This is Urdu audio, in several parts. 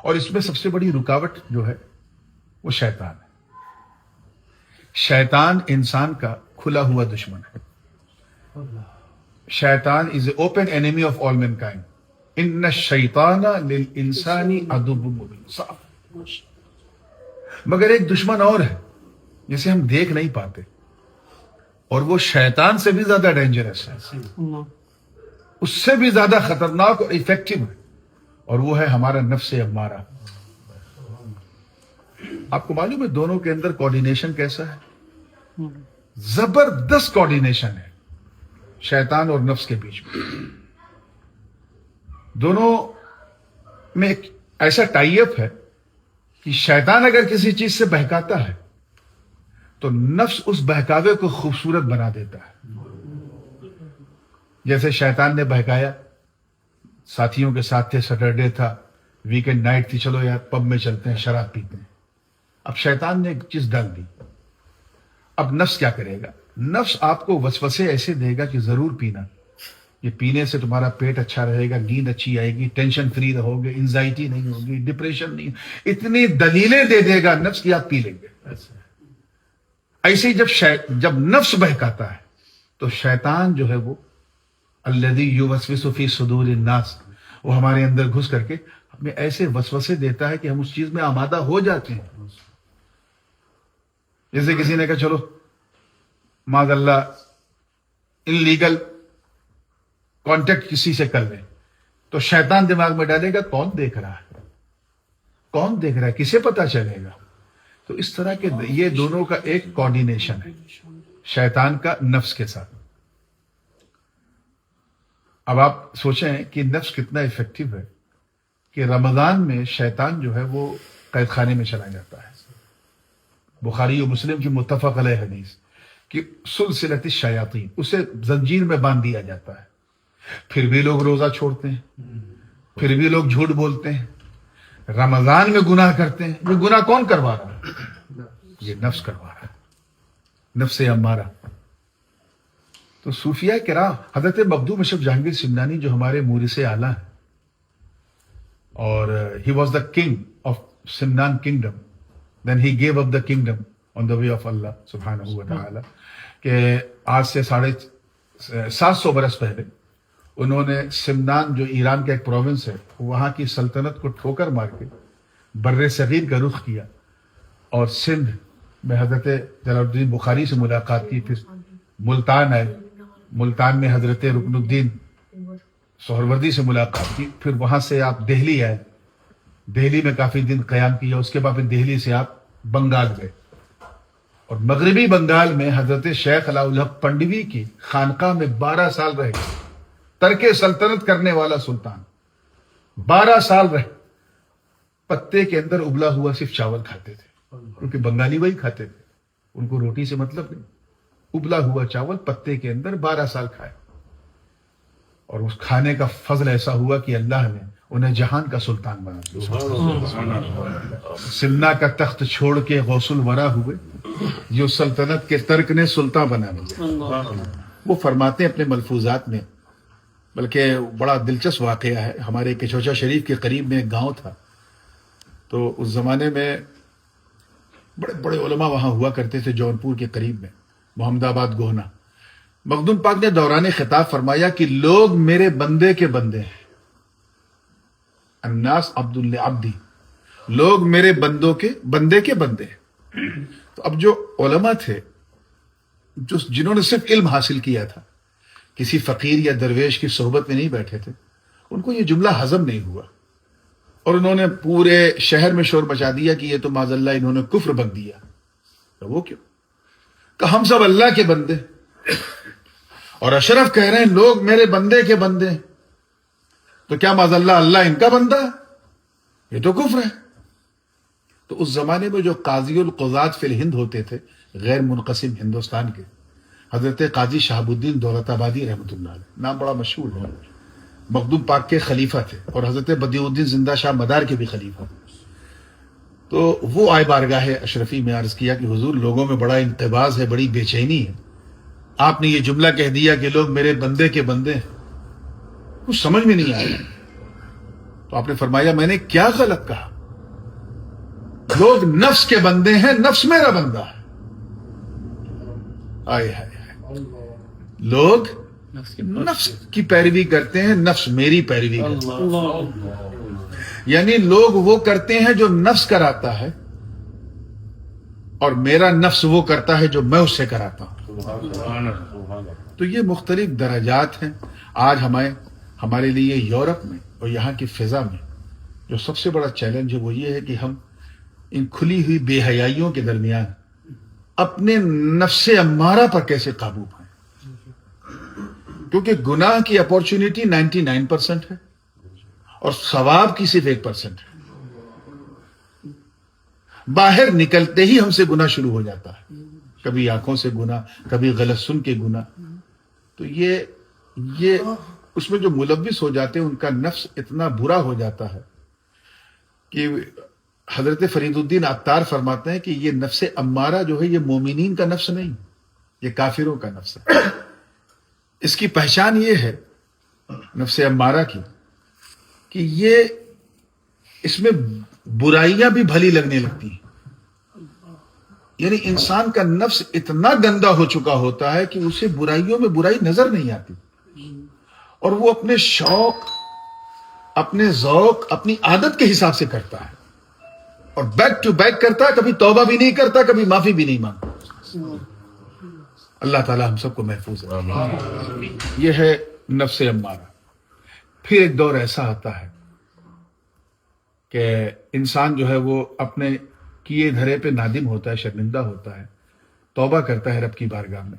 اور اس میں سب سے بڑی رکاوٹ جو ہے وہ شیطان ہے. شیطان انسان کا کھلا ہوا دشمن ہے. Shaitan is a open enemy of all mankind. ان الشیطان للانسان عدو مبین. مگر ایک دشمن اور ہے جسے ہم دیکھ نہیں پاتے, اور وہ شیطان سے بھی زیادہ ڈینجرس ہے, اس سے بھی زیادہ خطرناک اور افیکٹو ہے, اور وہ ہے ہمارا نفس امارہ. آپ کو معلوم ہے دونوں کے اندر کوارڈینیشن کیسا ہے؟ زبردست کوارڈینیشن ہے شیطان اور نفس کے بیچ میں. دونوں میں ایک ایسا ٹائی اپ ہے کہ شیطان اگر کسی چیز سے بہکاتا ہے تو نفس اس بہکاوے کو خوبصورت بنا دیتا ہے. جیسے شیطان نے بہکایا, ساتھیوں کے ساتھ تھے, سیٹرڈے تھا, ویکینڈ نائٹ تھی, چلو یار پب میں چلتے ہیں, شراب پیتے ہیں. اب شیطان نے ایک چیز ڈال دی. اب نفس کیا کرے گا؟ نفس آپ کو وسوسے ایسے دے گا کہ ضرور پینا, یہ پینے سے تمہارا پیٹ اچھا رہے گا, نیند اچھی آئے گی, ٹینشن فری رہو گے, انزائٹی نہیں ہوگی, ڈپریشن نہیں, اتنی دلیلیں دے دے گا نفس کی آپ پی لیں گے. ایسے ہی جب نفس بہکاتا ہے تو شیطان جو ہے وہ الذی یوسوس فی صدور الناس, وہ ہمارے اندر گھس کر کے ہمیں ایسے وسوسے دیتا ہے کہ ہم اس چیز میں آمادہ ہو جاتے ہیں. جیسے کسی نے کہا چلو معاذ اللہ انلیگل کانٹیکٹ کسی سے کر لیں, تو شیطان دماغ میں ڈالے گا کون دیکھ رہا ہے, کون دیکھ رہا ہے, کسے پتا چلے گا. تو اس طرح کے یہ دونوں کا ایک کوارڈینیشن ہے شیطان کا نفس کے ساتھ. اب آپ سوچیں کہ نفس کتنا افیکٹو ہے کہ رمضان میں شیطان جو ہے وہ قید خانے میں چلا جاتا ہے. بخاری و مسلم کی متفق علیہ حدیث کہ سلسلۃ الشیاطین, اسے زنجیر میں باندھ دیا جاتا ہے. پھر بھی لوگ روزہ چھوڑتے ہیں, پھر بھی لوگ جھوٹ بولتے ہیں, رمضان میں گناہ کرتے ہیں. یہ گناہ کون کروا رہا ہے؟ یہ نفس کروا رہا ہے, نفس امارہ. تو صوفیاء کرام, حضرت مخدوم اشرف جہانگیر سمنانی جو ہمارے مورث اعلیٰ ہیں, اور he was the king of Semnan kingdom, then he gave up the kingdom on the way of Allah سبحانہ و تعالی, کہ آج سے 750 برس پہلے انہوں نے سمنان جو ایران کا ایک پروونس ہے, وہاں کی سلطنت کو ٹھوکر مار کے بر صغیر کا رخ کیا, اور سندھ میں حضرت جلال الدین بخاری سے ملاقات کی. پھر ملتان آئے, ملتان میں حضرت رکن الدین سہروردی سے ملاقات کی. پھر وہاں سے آپ دہلی آئے, دہلی میں کافی دن قیام کیا. اس کے بعد پھر دہلی سے آپ بنگال گئے, اور مغربی بنگال میں حضرت شیخ علاء الحق پنڈوی کی خانقاہ میں 12 سال رہے. ترک سلطنت کرنے والا سلطان 12 سال رہے. پتے کے اندر ابلا ہوا صرف چاول کھاتے تھے, کیونکہ بنگالی وہی کھاتے تھے, ان کو روٹی سے مطلب نہیں. ابلا ہوا چاول پتے کے اندر 12 سال کھائے, اور اس کھانے کا فضل ایسا ہوا کہ اللہ نے انہیں جہان کا سلطان بنا دیا. سمنا کا تخت چھوڑ کے غوث الورا ہوئے, جو سلطنت کے ترک نے سلطان بنا دیا. وہ فرماتے ہیں اپنے ملفوظات میں, بلکہ بڑا دلچسپ واقعہ ہے. ہمارے کچوچا شریف کے قریب میں ایک گاؤں تھا, تو اس زمانے میں بڑے بڑے علماء وہاں ہوا کرتے تھے. جونپور کے قریب میں محمد آباد گوہنا. مخدوم پاک نے دوران خطاب فرمایا کہ لوگ میرے بندے کے بندے ہیں, الناس عبد لعبدی, لوگ میرے بندے کے بندے ہیں. تو اب جو علماء تھے جنہوں نے صرف علم حاصل کیا تھا, کسی فقیر یا درویش کی صحبت میں نہیں بیٹھے تھے, ان کو یہ جملہ ہضم نہیں ہوا, اور انہوں نے پورے شہر میں شور مچا دیا کہ یہ تو معاذ اللہ انہوں نے کفر بک دیا. تو وہ کیوں کہ ہم سب اللہ کے بندے, اور اشرف کہہ رہے ہیں لوگ میرے بندے کے بندے, تو کیا معاذ اللہ اللہ ان کا بندہ ہے؟ یہ تو کفر ہے. تو اس زمانے میں جو قاضی القضات فی الہند ہوتے تھے, غیر منقسم ہندوستان کے, حضرت قاضی شہاب الدین دولت آبادی رحمۃ اللہ علیہ, نام بڑا مشہور ہے, مخدوم پاک کے خلیفہ تھے, اور حضرت بدیع الدین زندہ شاہ مدار کے بھی خلیفہ. تو وہ آئے بارگاہ اشرفی میں عرض کیا کہ حضور لوگوں میں بڑا انقباض ہے, بڑی بے چینی ہے, آپ نے یہ جملہ کہہ دیا کہ لوگ میرے بندے کے بندے ہیں, کچھ سمجھ میں نہیں آیا. تو آپ نے فرمایا میں نے کیا غلط کہا؟ لوگ نفس کے بندے ہیں، نفس میرا بندہ ہے. آئے ہائے، لوگ نفس کی پیروی کرتے ہیں، نفس میری پیروی کرتا ہے. یعنی لوگ وہ کرتے ہیں جو نفس کراتا ہے، اور میرا نفس وہ کرتا ہے جو میں اس سے کراتا ہوں. تو یہ مختلف درجات ہیں. آج ہمارے لیے یورپ میں اور یہاں کی فضا میں جو سب سے بڑا چیلنج ہے وہ یہ ہے کہ ہم ان کھلی ہوئی بے حیائیوں کے درمیان اپنے نفس امارہ پر کیسے قابو پائیں. کیونکہ گناہ کی اپورچونٹی 99% ہے اور ثواب کی صرف 1% ہے. باہر نکلتے ہی ہم سے گناہ شروع ہو جاتا ہے، کبھی آنکھوں سے گناہ، کبھی غلط سن کے گناہ. تو یہ اس میں جو ملوث ہو جاتے ہیں ان کا نفس اتنا برا ہو جاتا ہے کہ حضرت فرید الدین عطار فرماتے ہیں کہ یہ نفس امارہ جو ہے یہ مومنین کا نفس نہیں، یہ کافروں کا نفس ہے. اس کی پہچان یہ ہے نفس امارہ کی کہ یہ اس میں برائیاں بھی بھلی لگنے لگتی ہیں. یعنی انسان کا نفس اتنا گندا ہو چکا ہوتا ہے کہ اسے برائیوں میں برائی نظر نہیں آتی، اور وہ اپنے شوق، اپنے ذوق، اپنی عادت کے حساب سے کرتا ہے، اور بیک ٹو بیک کرتا ہے. کبھی توبہ بھی نہیں کرتا، کبھی معافی بھی نہیں مانگتا. اللہ تعالی ہم سب کو محفوظ رکھے. یہ ہے نفس امارہ. پھر ایک دور ایسا آتا ہے کہ انسان جو ہے وہ اپنے کیے دھرے پہ نادم ہوتا ہے، شرمندہ ہوتا ہے، توبہ کرتا ہے رب کی بارگاہ میں،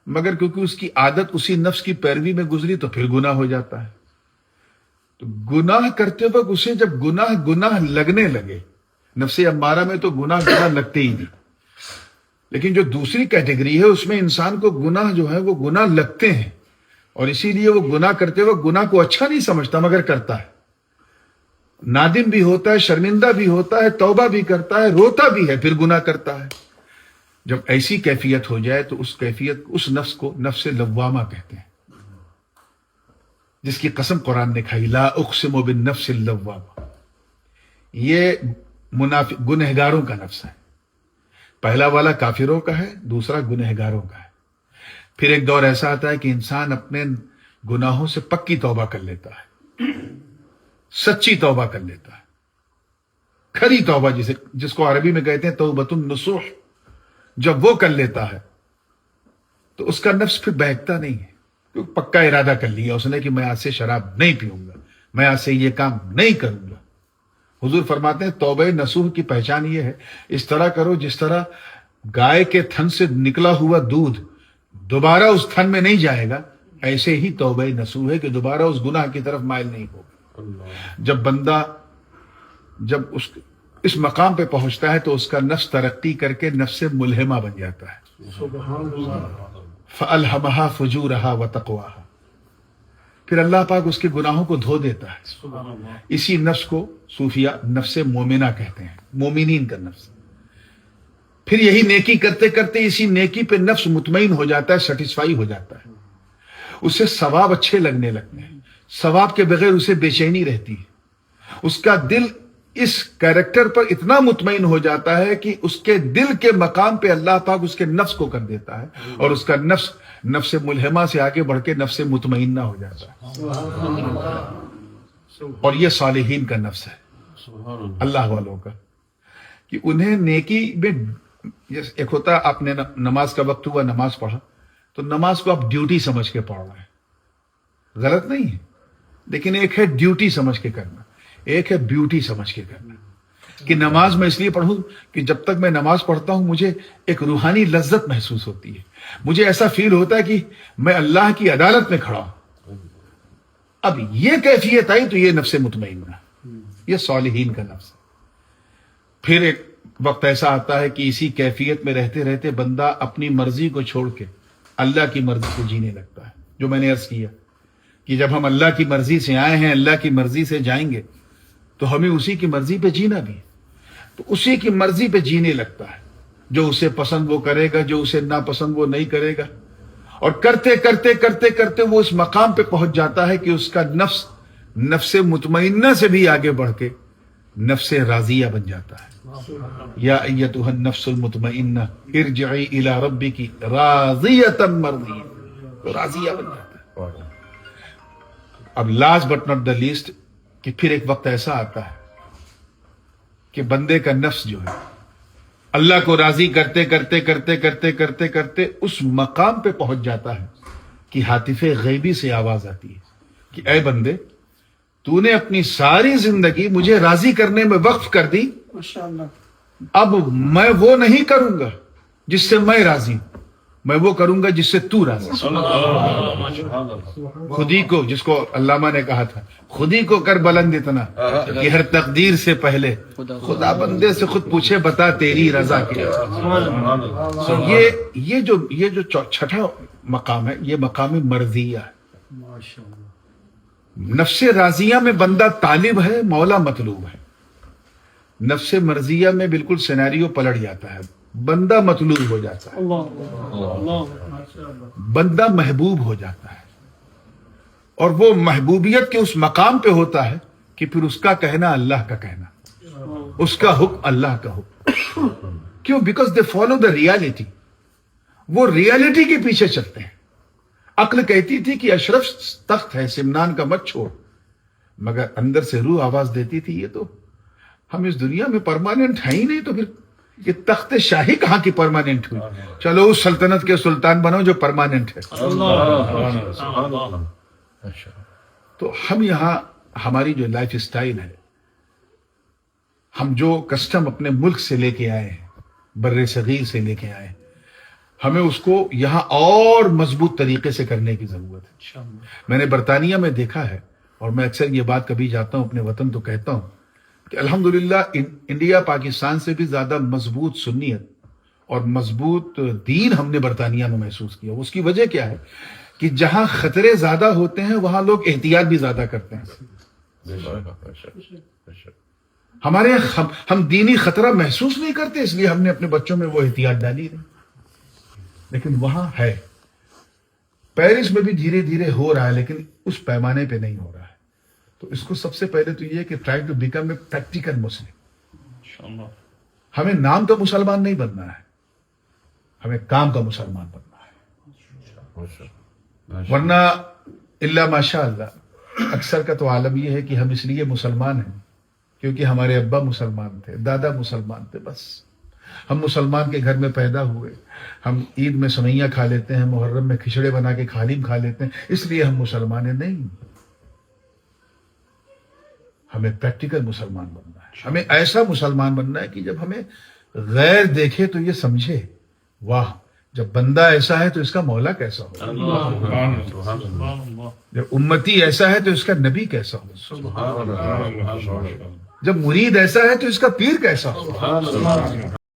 مگر کیونکہ اس کی عادت اسی نفس کی پیروی میں گزری تو پھر گناہ ہو جاتا ہے. تو گناہ کرتے وقت اسے جب گناہ لگنے لگے، نفس امارہ میں تو گناہ لگتے ہی نہیں، لیکن جو دوسری کیٹیگری ہے اس میں انسان کو گناہ جو ہے وہ گناہ لگتے ہیں، اور اسی لیے وہ گناہ کرتے وقت گناہ کو اچھا نہیں سمجھتا مگر کرتا ہے. نادم بھی ہوتا ہے، شرمندہ بھی ہوتا ہے، توبہ بھی کرتا ہے، روتا بھی ہے، پھر گناہ کرتا ہے. جب ایسی کیفیت ہو جائے تو اس کیفیت، اس نفس کو نفس لوامہ کہتے ہیں، جس کی قسم قرآن نے کھائی، لا اقسم بالنفس اللوامہ. یہ گنہگاروں کا نفس ہے. پہلا والا کافروں کا ہے، دوسرا گنہگاروں کا ہے. پھر ایک دور ایسا آتا ہے کہ انسان اپنے گناہوں سے پکی توبہ کر لیتا ہے، سچی توبہ کر لیتا ہے، کھری توبہ جس کو عربی میں کہتے ہیں توبۃ النصوح. جب وہ کر لیتا ہے تو اس کا نفس پھر بہکتا نہیں ہے، کیونکہ پکا ارادہ کر لیا اس نے کہ میں آج سے شراب نہیں پیوں گا، میں آج سے یہ کام نہیں کروں گا. حضور فرماتے ہیں توبہ نصوح کی پہچان یہ ہے، اس طرح کرو جس طرح گائے کے تھن سے نکلا ہوا دودھ دوبارہ اس تھن میں نہیں جائے گا، ایسے ہی توبہ نصوح ہے کہ دوبارہ اس گناہ کی طرف مائل نہیں ہوگا. جب بندہ اس مقام پہ پہنچتا ہے تو اس کا نفس ترقی کر کے نفس ملہمہ بن جاتا ہے. فَأَلْهَمَهَا فُجُورَهَا وَتَقْوَاهَا. پھر اللہ پاک اس کے گناہوں کو دھو دیتا ہے. اسی نفس کو صوفیہ نفس مومنہ کہتے ہیں، مومنین کا نفس. پھر یہی نیکی کرتے کرتے اسی نیکی پہ نفس مطمئن ہو جاتا ہے، سیٹسفائی ہو جاتا ہے، اسے ثواب اچھے لگنے لگتے ہیں، ثواب کے بغیر اسے بے چینی رہتی ہے. اس کا دل اس کیریکٹر پر اتنا مطمئن ہو جاتا ہے کہ اس کے دل کے مقام پہ اللہ پاک اس کے نفس کو کر دیتا ہے، اور اس کا نفس ملہمہ سے آگے بڑھ کے نفس مطمئنہ ہو جاتا ہے. اور یہ صالحین کا نفس ہے، اللہ والوں کا، کہ انہیں نیکی میں ایک ہوتا ہے آپ نے نماز کا وقت ہوا، نماز پڑھا تو نماز کو آپ ڈیوٹی سمجھ کے پڑھ رہے ہیں، غلط نہیں ہے، لیکن ایک ہے ڈیوٹی سمجھ کے کرنا، ایک ہے بیوٹی سمجھ کے کرنا. کہ نماز میں اس لیے پڑھوں کہ جب تک میں نماز پڑھتا ہوں مجھے ایک روحانی لذت محسوس ہوتی ہے، مجھے ایسا فیل ہوتا ہے کہ میں اللہ کی عدالت میں کھڑا ہوں. اب یہ کیفیت آئی تو یہ نفس مطمئنہ، یہ صالحین کا نفس ہے. پھر ایک وقت ایسا آتا ہے کہ اسی کیفیت میں رہتے رہتے بندہ اپنی مرضی کو چھوڑ کے اللہ کی مرضی سے جینے لگتا ہے. جو میں نے عرض کیا کہ جب ہم اللہ کی مرضی سے آئے ہیں، اللہ کی مرضی سے جائیں گے تو ہمیں اسی کی مرضی پہ جینا بھی ہے. تو اسی کی مرضی پہ جینے لگتا ہے، جو اسے پسند وہ کرے گا، جو اسے ناپسند وہ نہیں کرے گا. اور کرتے کرتے کرتے کرتے وہ اس مقام پہ پہنچ جاتا ہے کہ اس کا نفس مطمئنہ سے بھی آگے بڑھ کے نفس راضیہ بن جاتا ہے. یا ایتھا النفس المطمئنہ ارجعی الی ربک راضیۃ مرضیہ، تو راضیہ بن جاتا ہے. اب last but not the least, کہ پھر ایک وقت ایسا آتا ہے کہ بندے کا نفس جو ہے اللہ کو راضی کرتے کرتے کرتے کرتے کرتے کرتے اس مقام پہ پہنچ جاتا ہے کہ ہاتف غیبی سے آواز آتی ہے کہ اے بندے، تو نے اپنی ساری زندگی مجھے راضی کرنے میں وقف کر دی، اب میں وہ نہیں کروں گا جس سے میں راضی ہوں، میں وہ کروں گا جس سے تو راضی. خودی کو، جس کو علامہ نے کہا تھا، خودی کو کر بلند اتنا کہ ہر تقدیر سے پہلے خدا بندے سے خود پوچھے بتا تیری رضا کیا. یہ جو چھٹا مقام ہے، یہ مقام مرضیہ ہے. نفس راضیہ میں بندہ طالب ہے، مولا مطلوب ہے. نفس مرضیہ میں بالکل سینیریو پلٹ جاتا ہے، بندہ مطلوب ہو جاتا ہے، بندہ محبوب ہو جاتا ہے. اور وہ محبوبیت کے اس مقام پہ ہوتا ہے کہ پھر اس کا کہنا اللہ کا کہنا، اس کا حکم اللہ کا حکم. کیوں؟ Because they follow the reality. وہ ریالٹی کے پیچھے چلتے ہیں. عقل کہتی تھی کہ اشرف تخت ہے، سمنان کا مت چھوڑ، مگر اندر سے روح آواز دیتی تھی یہ تو ہم اس دنیا میں پرماننٹ ہیں ہی نہیں، تو پھر یہ تخت شاہی کہاں کی پرماننٹ ہوئی؟ چلو اس سلطنت کے سلطان بنو جو پرماننٹ ہے. تو ہم یہاں ہماری جو لائف سٹائل ہے، ہم جو کسٹم اپنے ملک سے لے کے آئے ہیں، بر صغیر سے لے کے آئے ہیں، ہمیں اس کو یہاں اور مضبوط طریقے سے کرنے کی ضرورت ہے. میں نے برطانیہ میں دیکھا ہے، اور میں اکثر یہ بات کبھی جاتا ہوں اپنے وطن تو کہتا ہوں کہ الحمدللہ انڈیا پاکستان سے بھی زیادہ مضبوط سنیت اور مضبوط دین ہم نے برطانیہ میں محسوس کیا. اس کی وجہ کیا ہے کہ جہاں خطرے زیادہ ہوتے ہیں وہاں لوگ احتیاط بھی زیادہ کرتے ہیں. ہمارے ہم دینی خطرہ محسوس نہیں کرتے، اس لیے ہم نے اپنے بچوں میں وہ احتیاط ڈالی نہیں. لیکن وہاں ہے، پیرس میں بھی دھیرے دھیرے ہو رہا ہے، لیکن اس پیمانے پہ نہیں ہو رہا ہے. تو اس کو سب سے پہلے تو یہ کہ try to become a practical Muslim. ہمیں نام کا مسلمان نہیں بننا ہے، ہمیں کام کا مسلمان بننا ہے. ورنہ الا ماشاء اللہ اکثر کا تو عالم یہ ہے کہ ہم اس لیے مسلمان ہیں کیونکہ ہمارے ابا مسلمان تھے، دادا مسلمان تھے، بس ہم مسلمان کے گھر میں پیدا ہوئے، ہم عید میں سویاں کھا لیتے ہیں، محرم میں کھچڑے بنا کے حلیم کھا لیتے ہیں، اس لیے ہم مسلمان ہیں. نہیں، ہمیں پریکٹیکل مسلمان بننا ہے. ہمیں ایسا مسلمان بننا ہے کہ جب ہمیں غیر دیکھے تو یہ سمجھے واہ، جب بندہ ایسا ہے تو اس کا مولا کیسا ہو، جب امتی ایسا ہے تو اس کا نبی کیسا ہو، جب مرید ایسا ہے تو اس کا پیر کیسا ہو.